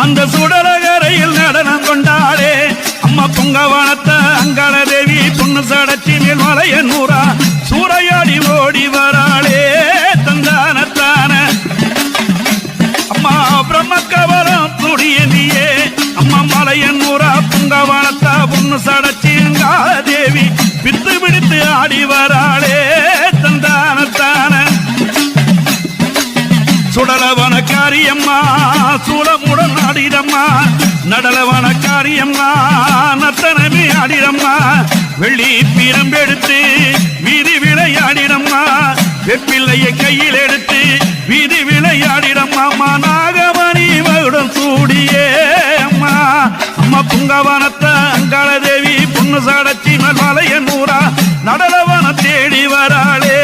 அந்த சுடலகரையில் நடனம் கொண்டாடே அம்மா புங்கவனத்த அங்காள தேவி பொண்ணு சடச்சி மேல் மலையனூரா சூறையாடி ஓடி வராளே தந்தானத்தான அம்மா பிரம்மக்கவரம் துடியனியே அம்மா மலையனூரா புங்கவனத்தா பொண்ணு சடச்சி அங்காள தேவி பித்து பிடித்து ஆடி வராளே தந்தானத்தான சுடலவன காரியம்மா சூளமுடன் ஆடிடம்மா நடலவன காரியம்மா நத்தனமே ஆடிடம்மா வெள்ளி பீரம்பெடுத்து வீதி விளையாடிடம்மா வெப்பிள்ளையை கையில் எடுத்து வீதி விளையாடிடம்மா நாகமணி மகுடம் சூடியே அம்மா அம்மா புங்கவனத்த அங்காள தேவி பொண்ணு சாடச்சி மலையனூரா நடலவன தேடி வராளே